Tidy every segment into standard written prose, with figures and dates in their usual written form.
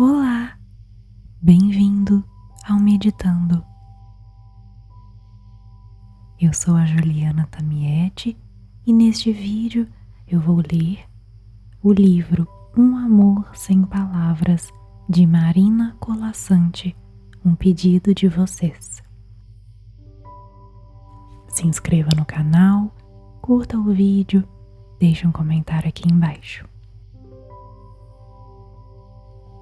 Olá, bem-vindo ao Meditando. Eu sou a Juliana Tamietti e neste vídeo eu vou ler o livro Um Amor Sem Palavras de Marina Colasanti, um pedido de vocês. Se inscreva no canal, curta o vídeo, deixe um comentário aqui embaixo.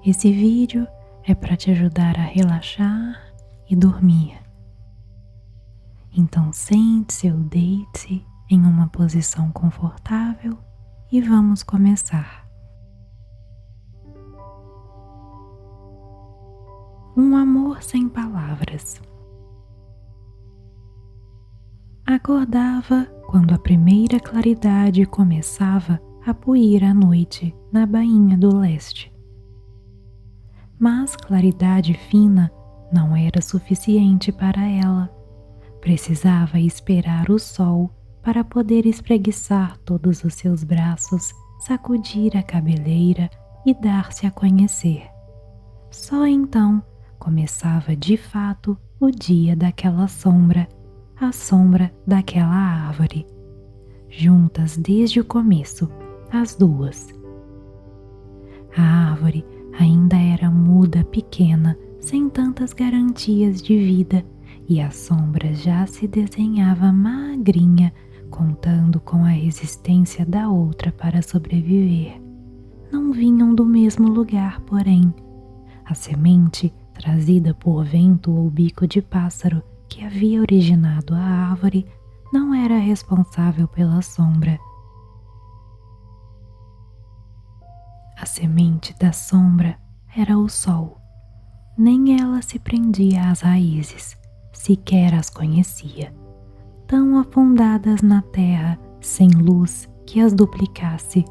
Esse vídeo é para te ajudar a relaxar e dormir. Então sente-se ou deite-se em uma posição confortável e vamos começar. Um amor sem palavras. Acordava quando a primeira claridade começava a poir à noite na bainha do leste. Mas claridade fina não era suficiente para ela. Precisava esperar o sol para poder espreguiçar todos os seus braços, sacudir a cabeleira e dar-se a conhecer. Só então começava de fato o dia daquela sombra, a sombra daquela árvore. Juntas desde o começo, as duas. A árvore ainda era muda, pequena, sem tantas garantias de vida, e a sombra já se desenhava magrinha, contando com a resistência da outra para sobreviver. Não vinham do mesmo lugar, porém. A semente, trazida por vento ou bico de pássaro que havia originado a árvore, não era responsável pela sombra. A semente da sombra era o sol. Nem ela se prendia às raízes, sequer as conhecia, tão afundadas na terra, sem luz que as duplicasse.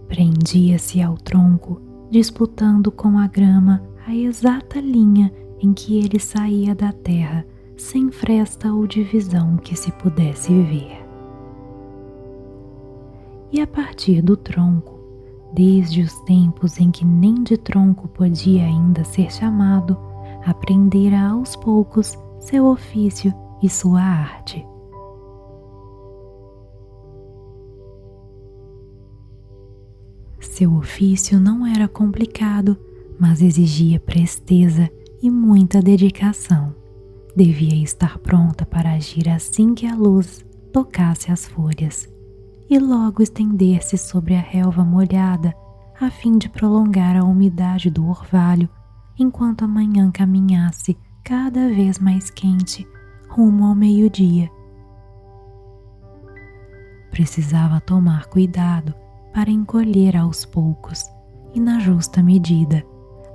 Prendia-se ao tronco, disputando com a grama a exata linha em que ele saía da terra, sem fresta ou divisão que se pudesse ver. E a partir do tronco, desde os tempos em que nem de tronco podia ainda ser chamado, aprendera aos poucos seu ofício e sua arte. Seu ofício não era complicado, mas exigia presteza e muita dedicação. Devia estar pronta para agir assim que a luz tocasse as folhas, e logo estender-se sobre a relva molhada, a fim de prolongar a umidade do orvalho, enquanto a manhã caminhasse cada vez mais quente, rumo ao meio-dia. Precisava tomar cuidado para encolher aos poucos e na justa medida,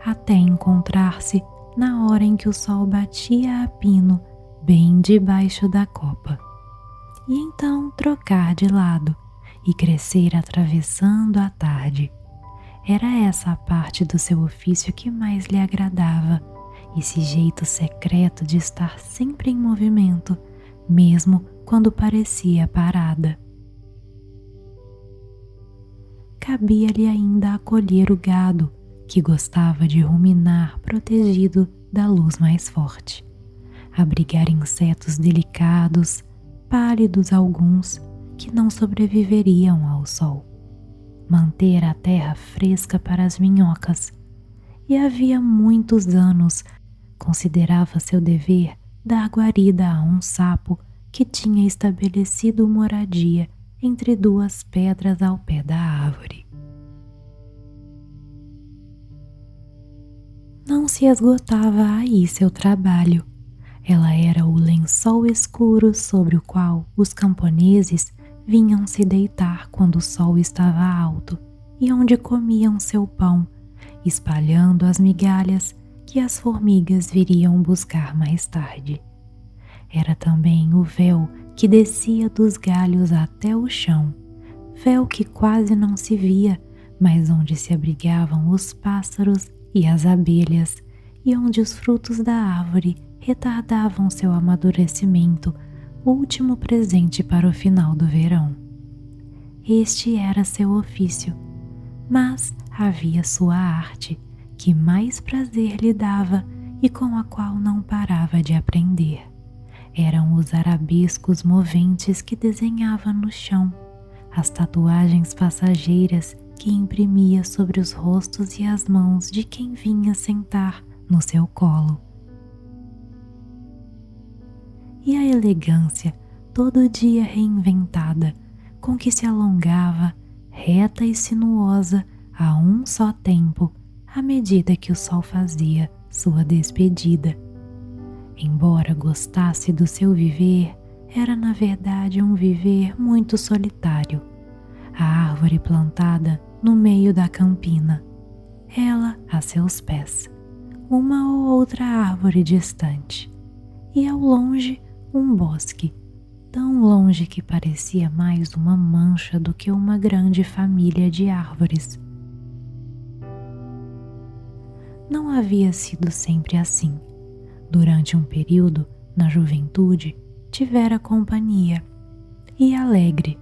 até encontrar-se na hora em que o sol batia a pino bem debaixo da copa. E então trocar de lado e crescer atravessando a tarde. Era essa a parte do seu ofício que mais lhe agradava, esse jeito secreto de estar sempre em movimento, mesmo quando parecia parada. Cabia-lhe ainda acolher o gado, que gostava de ruminar protegido da luz mais forte, abrigar insetos delicados, pálidos alguns, que não sobreviveriam ao sol, manter a terra fresca para as minhocas, e havia muitos anos considerava seu dever dar guarida a um sapo que tinha estabelecido moradia entre duas pedras ao pé da árvore. Não se esgotava aí seu trabalho. Ela era o lençol escuro sobre o qual os camponeses vinham se deitar quando o sol estava alto e onde comiam seu pão, espalhando as migalhas que as formigas viriam buscar mais tarde. Era também o véu que descia dos galhos até o chão, véu que quase não se via, mas onde se abrigavam os pássaros e as abelhas, e onde os frutos da árvore retardavam seu amadurecimento, último presente para o final do verão. Este era seu ofício, Mas havia sua arte, que mais prazer lhe dava e com a qual não parava de aprender. Eram os arabescos moventes que desenhava no chão, as tatuagens passageiras que imprimia sobre os rostos e as mãos de quem vinha sentar no seu colo. E a elegância, todo dia reinventada, com que se alongava, reta e sinuosa, a um só tempo, à medida que o sol fazia sua despedida. Embora gostasse do seu viver, era na verdade um viver muito solitário. A árvore plantada no meio da campina, ela a seus pés, uma ou outra árvore distante, e ao longe um bosque, tão longe que parecia mais uma mancha do que uma grande família de árvores. Não havia sido sempre assim. Durante um período, na juventude, tivera companhia e alegre.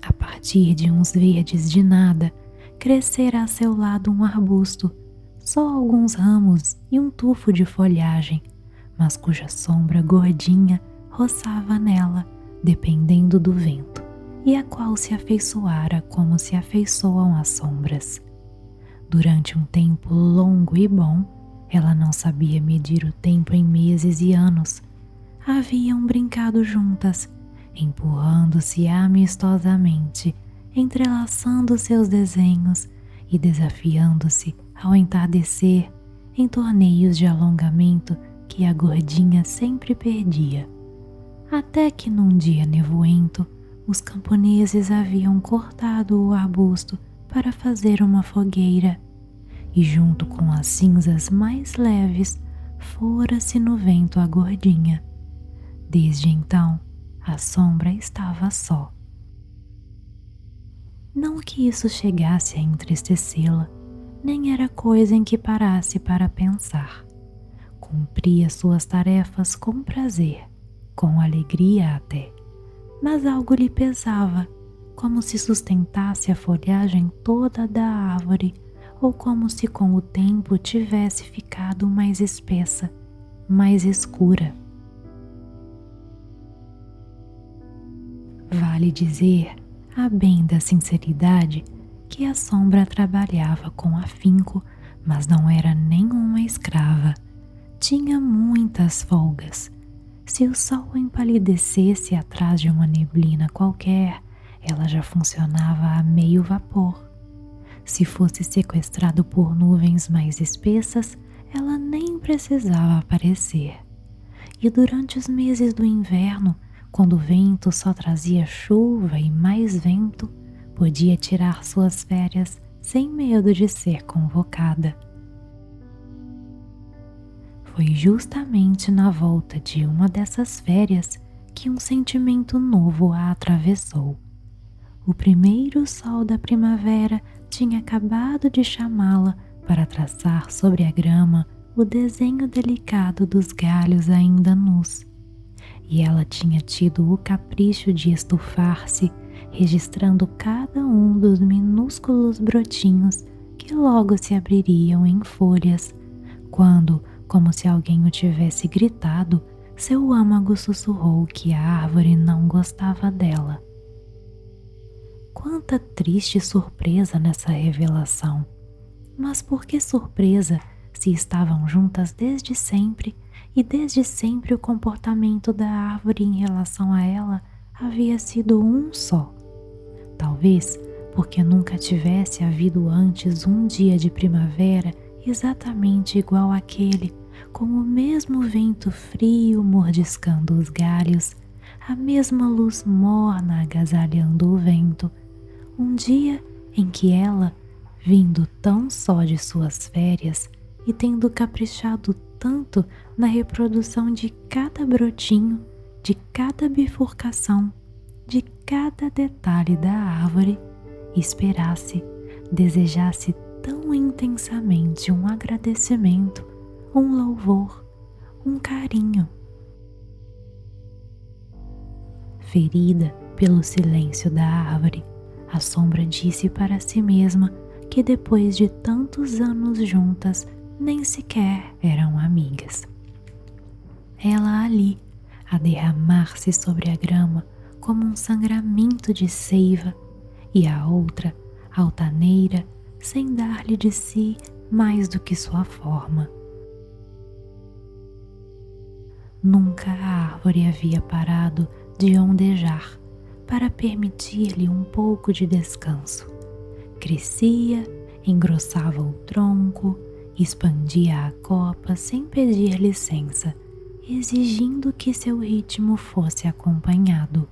A partir de uns verdes de nada, crescera a seu lado um arbusto, só alguns ramos e um tufo de folhagem, mas cuja sombra gordinha roçava nela, dependendo do vento, e a qual se afeiçoara como se afeiçoam as sombras. Durante um tempo longo e bom, ela não sabia medir o tempo em meses e anos. Haviam brincado juntas, empurrando-se amistosamente, entrelaçando seus desenhos e desafiando-se ao entardecer em torneios de alongamento que a gordinha sempre perdia. Até que num dia nevoento, os camponeses haviam cortado o arbusto para fazer uma fogueira, e junto com as cinzas mais leves, fora-se no vento a gordinha. Desde então, a sombra estava só. Não que isso chegasse a entristecê-la, nem era coisa em que parasse para pensar. Cumpria suas tarefas com prazer, com alegria até, mas algo lhe pesava, como se sustentasse a folhagem toda da árvore, ou como se com o tempo tivesse ficado mais espessa, mais escura. Vale dizer, a bem da sinceridade, que a sombra trabalhava com afinco, mas não era nenhuma escrava. Tinha muitas folgas. Se o sol empalidecesse atrás de uma neblina qualquer, ela já funcionava a meio vapor. Se fosse sequestrado por nuvens mais espessas, ela nem precisava aparecer. E durante os meses do inverno, quando o vento só trazia chuva e mais vento, podia tirar suas férias sem medo de ser convocada. Foi justamente na volta de uma dessas férias que um sentimento novo a atravessou. O primeiro sol da primavera tinha acabado de chamá-la para traçar sobre a grama o desenho delicado dos galhos ainda nus. E ela tinha tido o capricho de estufar-se, registrando cada um dos minúsculos brotinhos que logo se abririam em folhas, quando, como se alguém o tivesse gritado, seu âmago sussurrou que a árvore não gostava dela. Quanta triste surpresa nessa revelação! Mas por que surpresa, se estavam juntas desde sempre, e desde sempre o comportamento da árvore em relação a ela havia sido um só? Talvez porque nunca tivesse havido antes um dia de primavera exatamente igual àquele, com o mesmo vento frio mordiscando os galhos, a mesma luz morna agasalhando o vento, um dia em que ela, vindo tão só de suas férias e tendo caprichado tanto na reprodução de cada brotinho, de cada bifurcação, de cada detalhe da árvore, esperasse, desejasse tão intensamente um agradecimento, um louvor, um carinho. Ferida pelo silêncio da árvore, a sombra disse para si mesma que depois de tantos anos juntas, nem sequer eram amigas. Ela ali, a derramar-se sobre a grama como um sangramento de seiva, e a outra, altaneira, sem dar-lhe de si mais do que sua forma. Nunca a árvore havia parado de ondejar para permitir-lhe um pouco de descanso. Crescia, engrossava o tronco, expandia a copa sem pedir licença, exigindo que seu ritmo fosse acompanhado.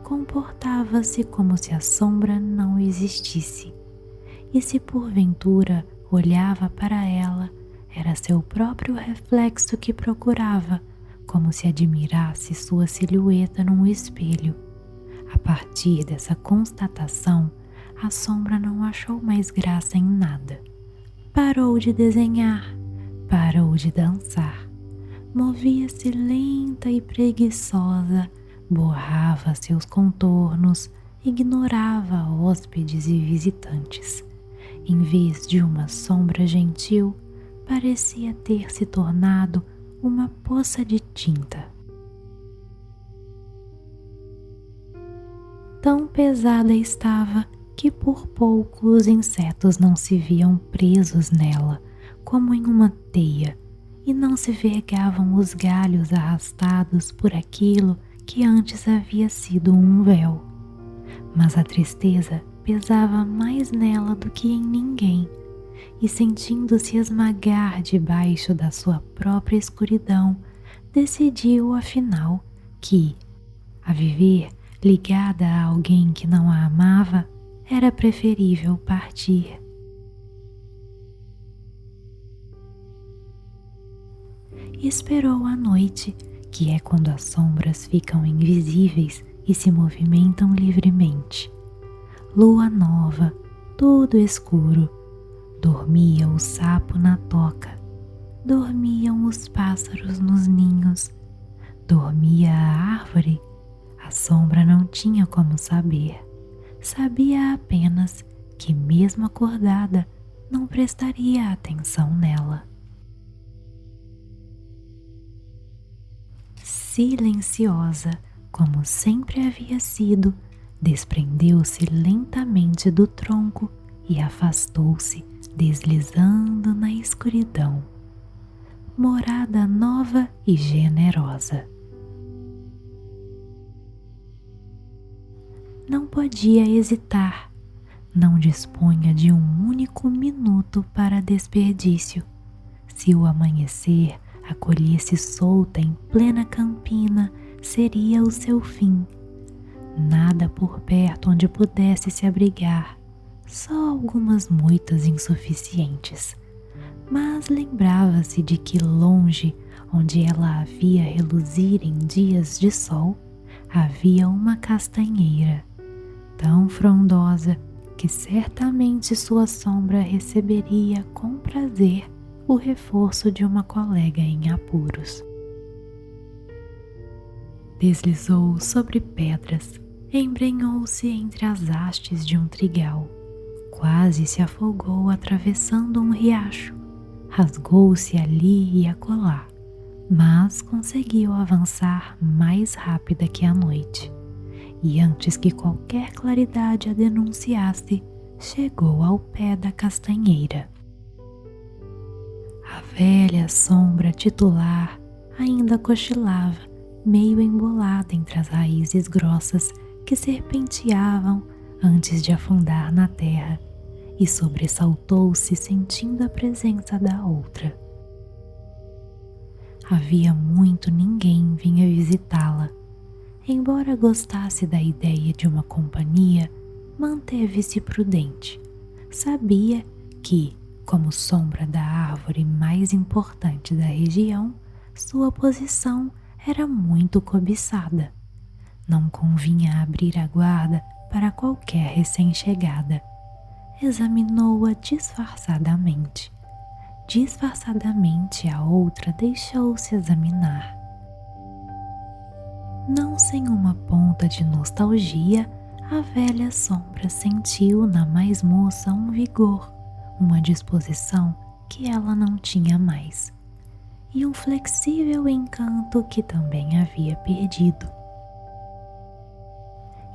Comportava-se como se a sombra não existisse, e se porventura olhava para ela, era seu próprio reflexo que procurava, como se admirasse sua silhueta num espelho. A partir dessa constatação, a sombra não achou mais graça em nada. Parou de desenhar, parou de dançar. Movia-se lenta e preguiçosa, borrava seus contornos, ignorava hóspedes e visitantes. Em vez de uma sombra gentil, parecia ter se tornado uma poça de tinta. Tão pesada estava que por pouco os insetos não se viam presos nela, como em uma teia, e não se vergavam os galhos arrastados por aquilo que antes havia sido um véu. Mas a tristeza pesava mais nela do que em ninguém, e sentindo-se esmagar debaixo da sua própria escuridão, decidiu afinal que, a viver ligada a alguém que não a amava, era preferível partir. Esperou a noite, que é quando as sombras ficam invisíveis e se movimentam livremente. Lua nova, tudo escuro. Dormia o sapo na toca, dormiam os pássaros nos ninhos, dormia a árvore. A sombra não tinha como saber. Sabia apenas que, mesmo acordada, não prestaria atenção nela. Silenciosa, como sempre havia sido, desprendeu-se lentamente do tronco e afastou-se, deslizando na escuridão. Morada nova e generosa. Não podia hesitar, não dispunha de um único minuto para desperdício. Se o amanhecer a colhesse solta em plena campina, seria o seu fim. Nada por perto onde pudesse se abrigar, só algumas moitas insuficientes. Mas lembrava-se de que longe, onde ela a via reluzir em dias de sol, havia uma castanheira, tão frondosa que certamente sua sombra receberia com prazer o reforço de uma colega em apuros. Deslizou sobre pedras, embrenhou-se entre as hastes de um trigal, quase se afogou atravessando um riacho, rasgou-se ali e acolá, mas conseguiu avançar mais rápida que a noite, e antes que qualquer claridade a denunciasse, chegou ao pé da castanheira. A velha sombra titular ainda cochilava, meio embolada entre as raízes grossas que serpenteavam antes de afundar na terra, e sobressaltou-se sentindo a presença da outra. Havia muito ninguém vinha visitá-la. Embora gostasse da ideia de uma companhia, manteve-se prudente. Sabia que, como sombra da árvore mais importante da região, sua posição era muito cobiçada. Não convinha abrir a guarda para qualquer recém-chegada. Examinou-a disfarçadamente. Disfarçadamente a outra deixou-se examinar. Não sem uma ponta de nostalgia, a velha sombra sentiu na mais moça um vigor, uma disposição que ela não tinha mais, e um flexível encanto que também havia perdido.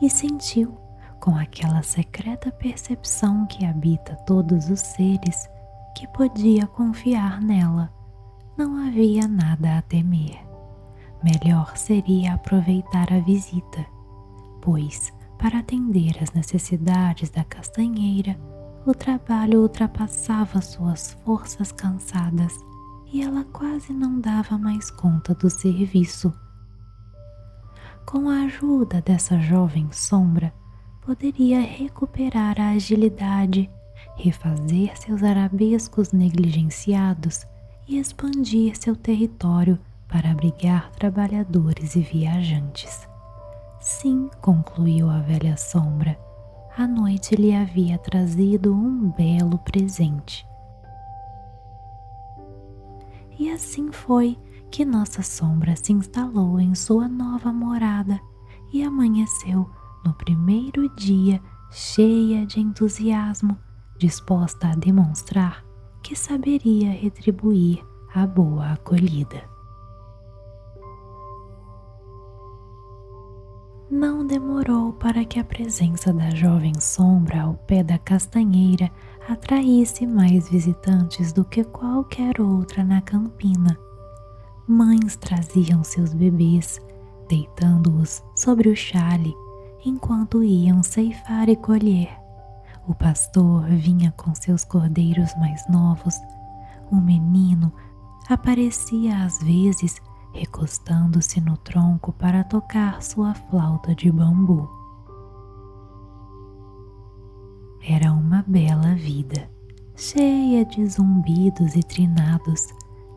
E sentiu, com aquela secreta percepção que habita todos os seres, que podia confiar nela. Não havia nada a temer. Melhor seria aproveitar a visita, pois, para atender às necessidades da castanheira, o trabalho ultrapassava suas forças cansadas e ela quase não dava mais conta do serviço. Com a ajuda dessa jovem sombra, poderia recuperar a agilidade, refazer seus arabescos negligenciados e expandir seu território para abrigar trabalhadores e viajantes. Sim, concluiu a velha sombra, a noite lhe havia trazido um belo presente. E assim foi que nossa sombra se instalou em sua nova morada e amanheceu no primeiro dia cheia de entusiasmo, disposta a demonstrar que saberia retribuir a boa acolhida. Não demorou para que a presença da jovem sombra ao pé da castanheira atraísse mais visitantes do que qualquer outra na campina. Mães traziam seus bebês, deitando-os sobre o chale, enquanto iam ceifar e colher. O pastor vinha com seus cordeiros mais novos. O menino aparecia às vezes recostando-se no tronco para tocar sua flauta de bambu. Era uma bela vida, cheia de zumbidos e trinados,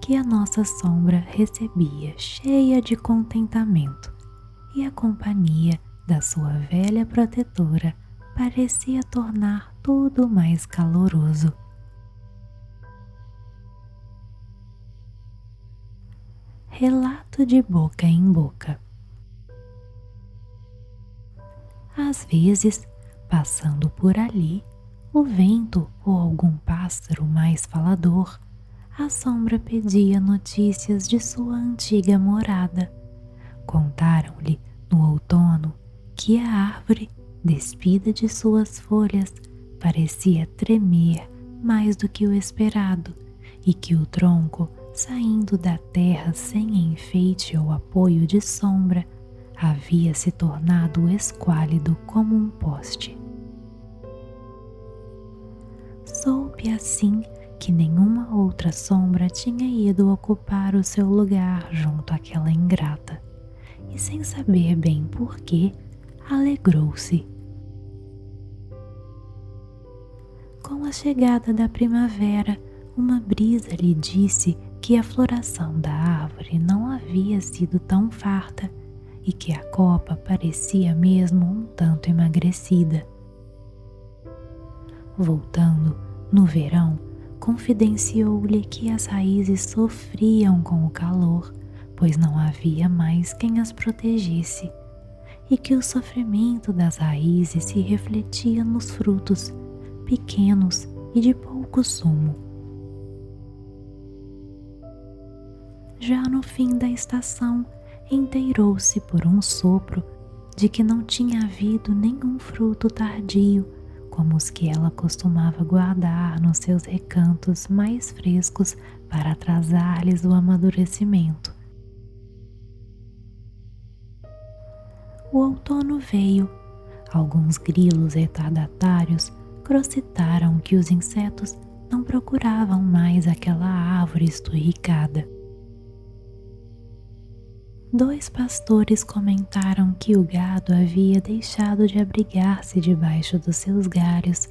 que a nossa sombra recebia cheia de contentamento, e a companhia da sua velha protetora parecia tornar tudo mais caloroso. Relato de boca em boca. Às vezes, passando por ali, o vento ou algum pássaro mais falador, a sombra pedia notícias de sua antiga morada. Contaram-lhe no outono que a árvore, despida de suas folhas, parecia tremer mais do que o esperado e que o tronco, saindo da terra sem enfeite ou apoio de sombra, havia se tornado esquálido como um poste. Soube assim que nenhuma outra sombra tinha ido ocupar o seu lugar junto àquela ingrata, e sem saber bem porquê, alegrou-se. Com a chegada da primavera, uma brisa lhe disse que a floração da árvore não havia sido tão farta e que a copa parecia mesmo um tanto emagrecida. Voltando, no verão, confidenciou-lhe que as raízes sofriam com o calor, pois não havia mais quem as protegesse, e que o sofrimento das raízes se refletia nos frutos, pequenos e de pouco sumo. Já no fim da estação, inteirou-se por um sopro de que não tinha havido nenhum fruto tardio, como os que ela costumava guardar nos seus recantos mais frescos para atrasar-lhes o amadurecimento. O outono veio. Alguns grilos retardatários crocitaram que os insetos não procuravam mais aquela árvore esturricada. 2 pastores comentaram que o gado havia deixado de abrigar-se debaixo dos seus galhos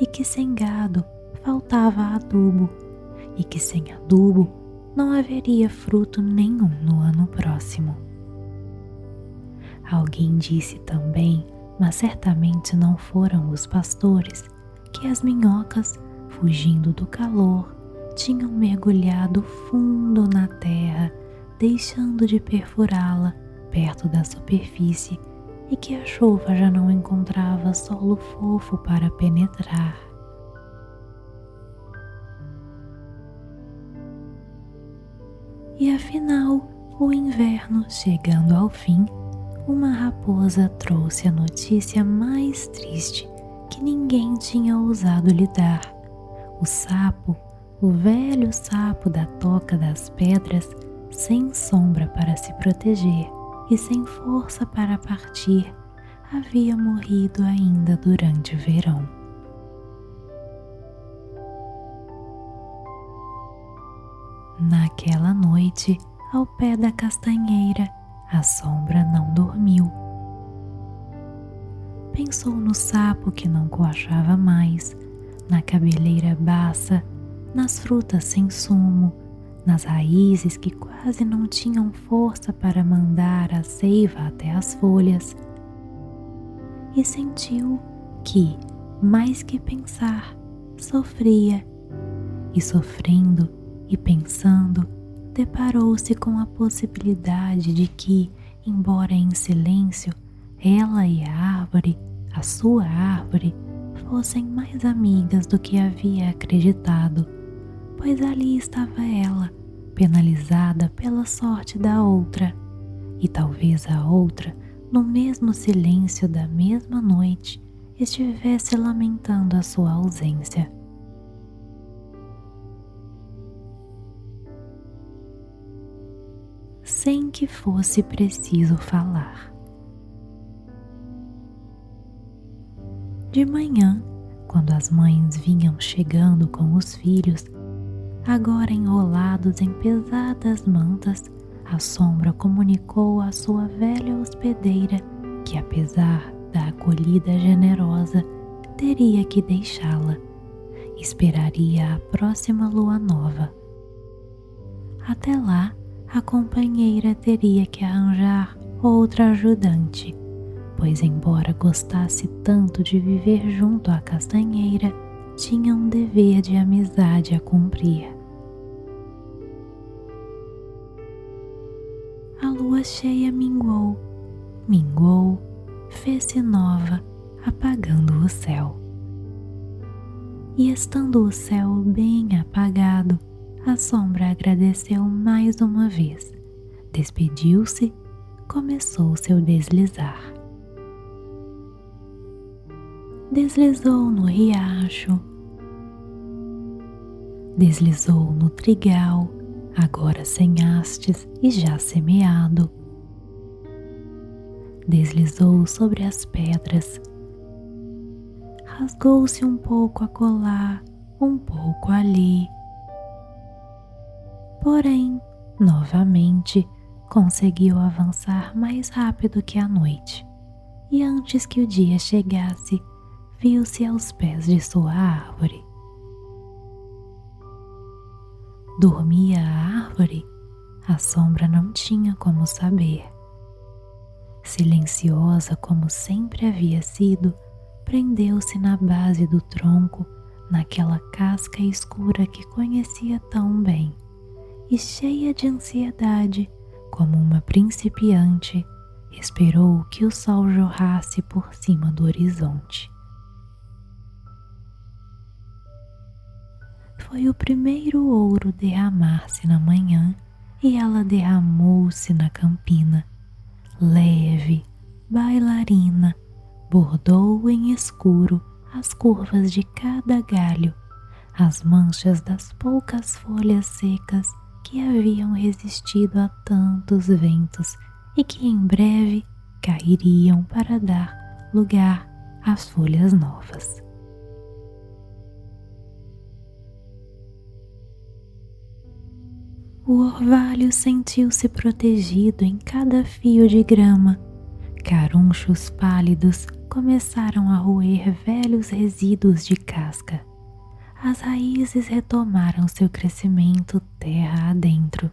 e que sem gado faltava adubo e que sem adubo não haveria fruto nenhum no ano próximo. Alguém disse também, mas certamente não foram os pastores, que as minhocas, fugindo do calor, tinham mergulhado fundo na terra, deixando de perfurá-la perto da superfície, e que a chuva já não encontrava solo fofo para penetrar. E afinal, o inverno chegando ao fim, uma raposa trouxe a notícia mais triste que ninguém tinha ousado lhe dar. O sapo, o velho sapo da toca das pedras, sem sombra para se proteger e sem força para partir, havia morrido ainda durante o verão. Naquela noite, ao pé da castanheira, a sombra não dormiu. Pensou no sapo que não coachava mais, na cabeleira baça, nas frutas sem sumo, nas raízes que quase não tinham força para mandar a seiva até as folhas. E sentiu que, mais que pensar, sofria. E sofrendo e pensando, deparou-se com a possibilidade de que, embora em silêncio, ela e a árvore, a sua árvore, fossem mais amigas do que havia acreditado, pois ali estava ela, penalizada pela sorte da outra, e talvez a outra, no mesmo silêncio da mesma noite, estivesse lamentando a sua ausência. Sem que fosse preciso falar. De manhã, quando as mães vinham chegando com os filhos, agora enrolados em pesadas mantas, a sombra comunicou à sua velha hospedeira que, apesar da acolhida generosa, teria que deixá-la. Esperaria a próxima lua nova. Até lá, a companheira teria que arranjar outra ajudante, pois, embora gostasse tanto de viver junto à castanheira, tinha um dever de amizade a cumprir. A lua cheia minguou, fez-se nova, apagando o céu. E estando o céu bem apagado, a sombra agradeceu mais uma vez, despediu-se, começou seu deslizar. Deslizou no riacho, deslizou no trigal, agora sem hastes e já semeado. Deslizou sobre as pedras, rasgou-se um pouco acolá, um pouco ali. Porém, novamente, conseguiu avançar mais rápido que a noite, e antes que o dia chegasse, viu-se aos pés de sua árvore. Dormia a árvore? A sombra não tinha como saber. Silenciosa como sempre havia sido, prendeu-se na base do tronco, naquela casca escura que conhecia tão bem, e cheia de ansiedade, como uma principiante, esperou que o sol jorrasse por cima do horizonte. Foi o primeiro ouro derramar-se na manhã e ela derramou-se na campina, leve, bailarina, bordou em escuro as curvas de cada galho, as manchas das poucas folhas secas que haviam resistido a tantos ventos e que em breve cairiam para dar lugar às folhas novas. O orvalho sentiu-se protegido em cada fio de grama. Carunchos pálidos começaram a roer velhos resíduos de casca. As raízes retomaram seu crescimento terra adentro.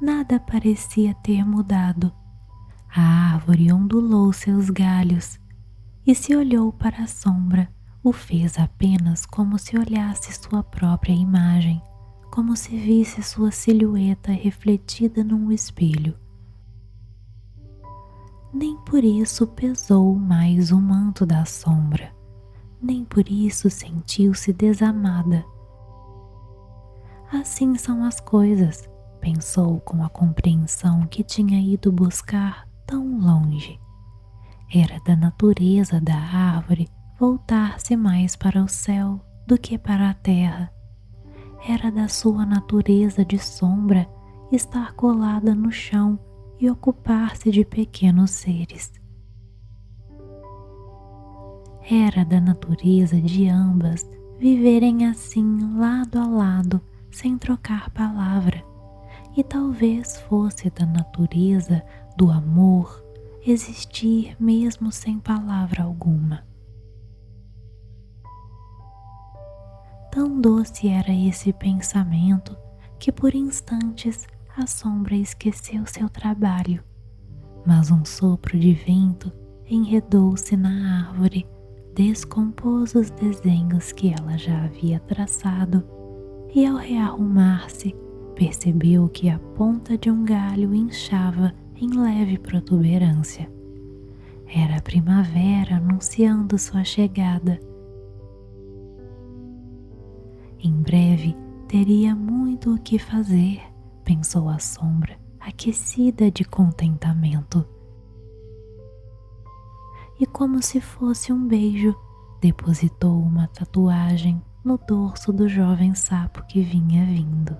Nada parecia ter mudado. A árvore ondulou seus galhos e se olhou para a sombra. O fez apenas como se olhasse sua própria imagem, como se visse sua silhueta refletida num espelho. Nem por isso pesou mais o manto da sombra, nem por isso sentiu-se desamada. Assim são as coisas, pensou com a compreensão que tinha ido buscar tão longe. Era da natureza da árvore voltar-se mais para o céu do que para a terra. Era da sua natureza de sombra estar colada no chão e ocupar-se de pequenos seres. Era da natureza de ambas viverem assim lado a lado, sem trocar palavra, e talvez fosse da natureza do amor existir mesmo sem palavra alguma. Tão doce era esse pensamento que por instantes a sombra esqueceu seu trabalho, mas um sopro de vento enredou-se na árvore, descompôs os desenhos que ela já havia traçado e, ao rearrumar-se, percebeu que a ponta de um galho inchava em leve protuberância. Era a primavera anunciando sua chegada. Em breve teria muito o que fazer, pensou a sombra, aquecida de contentamento. E como se fosse um beijo, depositou uma tatuagem no dorso do jovem sapo que vinha vindo.